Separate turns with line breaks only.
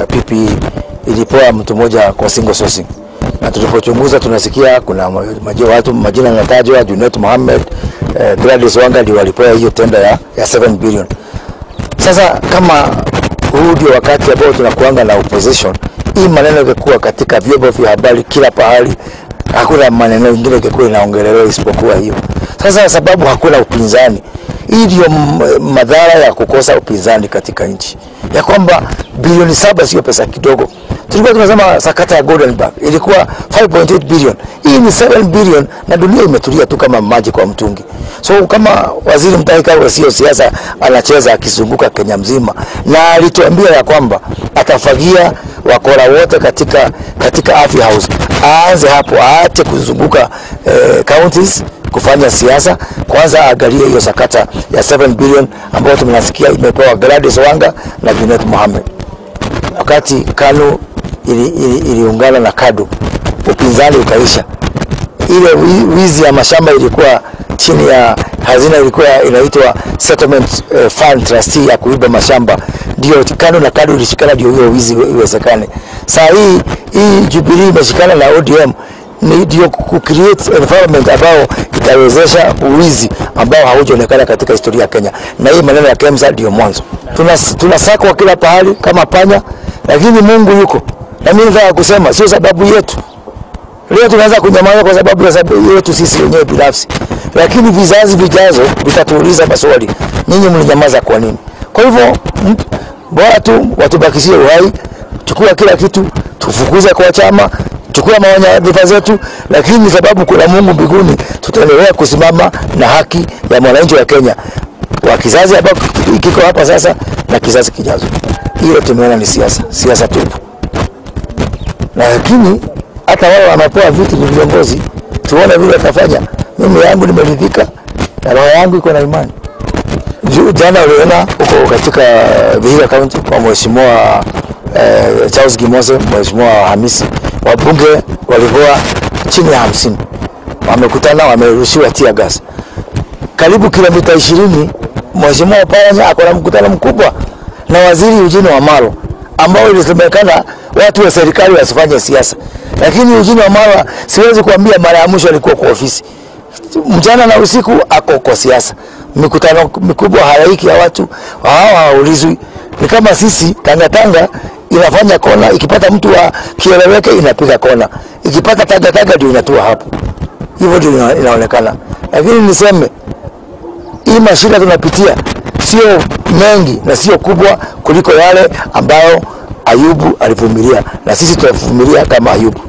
PPE ilipewa mtu mmoja kwa single sourcing. Na tulipochunguza tunasikia kuna majina yanatajwa, Junet Mohamed, Gladys Wanga ndio walipewa hiyo tenda ya 7 billion. Sasa kama huu ndio wakati ambao tunakuanga na opposition, hii maneno yangekuwa katika vyombo vya habari kila pahali, hakuna maneno mengine yangekuwa inaongelelewa isipokuwa hiyo. Sasa sababu hakuna upinzani, hii ndio madhara ya kukosa upinzani katika nchi. Ya kwamba bilioni 7 sio pesa kidogo. Tulikuwa tunasema sakata ya Goldenberg ilikuwa 5.8 billion. Hii ni 7 billion na dunia imetulia tu kama maji kwa mtungi. So kama waziri Mutahi Kagwe sio siasa anacheza akizunguka Kenya mzima, na alituambia ya kwamba atafagia wakora wote katika Afya House. Aanze hapo, aache kuzunguka counties kufanya siasa. Kwanza angalie hiyo sakata ya 7 billion ambayo tunasikia imepewa Gladys Wanga na Junet Mohamed. Wakati KANU iliungana na KADU, upinzani ukaisha. Ile wizi ya mashamba ilikuwa chini ya hazina, ilikuwa inaitwa Settlement Fund Trustee ya kuiba mashamba. Ndio KANU na KADU ilishikana ndio hiyo wizi iwezekane. Saa hii Jubilee imeshikana na ODM ndio ku-create environment ambao itawezesha uwizi ambao haujaonekana katika historia ya Kenya. Na hii maneno ya KEMSA ndio mwanzo. Tunasakwa kila pahali kama panya, lakini Mungu yuko. Na mimi nataka kusema sio sababu yetu. Leo tunaanza kunyamaza kwa sababu yetu sisi wenyewe binafsi. Lakini vizazi vijazo vitatuuliza maswali. Nyinyi mlinyamaza kwa nini? Kwa hivyo bora tu watubakishie uhai, chukua kila kitu, tufukuze kwa chama, chukua maonyadhifa zetu, lakini sababu kuna Mungu mbinguni tutaendelea kusimama na haki ya mwananchi wa Kenya wa kizazi ambao kiko hapa sasa na kizazi kijazo. Hiyo tumeona ni siasa tupu. Lakini hata wale wanapewa viti ni viongozi, tuone vile watafanya. Mimi yangu nimeridhika na roho yangu iko na imani. Jana uliona huko katika Vihiga County kwa Mheshimiwa Charles Gimose, Mheshimiwa Hamisi, wabunge walikuwa chini ya 50. Wamekutana, wamerushiwa tear gas. Karibu kilomita 20, Mheshimiwa Paranya akona mkutano mkubwa na waziri Eugene Wamalwa, ambao ilisemekana watu wa serikali wasifanye siasa. Lakini Eugene Wamalwa siwezi kuambia mara ya mwisho alikuwa kwa ofisi. Mchana na usiku ako kwa siasa. Mikutano mikubwa halaiki ya watu hawaulizwi. Ni kama sisi Tanga inafanya kona, ikipata mtu wa kieleweke inapiga kona, ikipata Tanga ndio inatua hapo. Hivyo ndio inaonekana. Lakini niseme hii mashida tunapitia sio mengi na sio kubwa kuliko yale ambayo Ayubu alivumilia, na sisi tutavumilia kama Ayubu.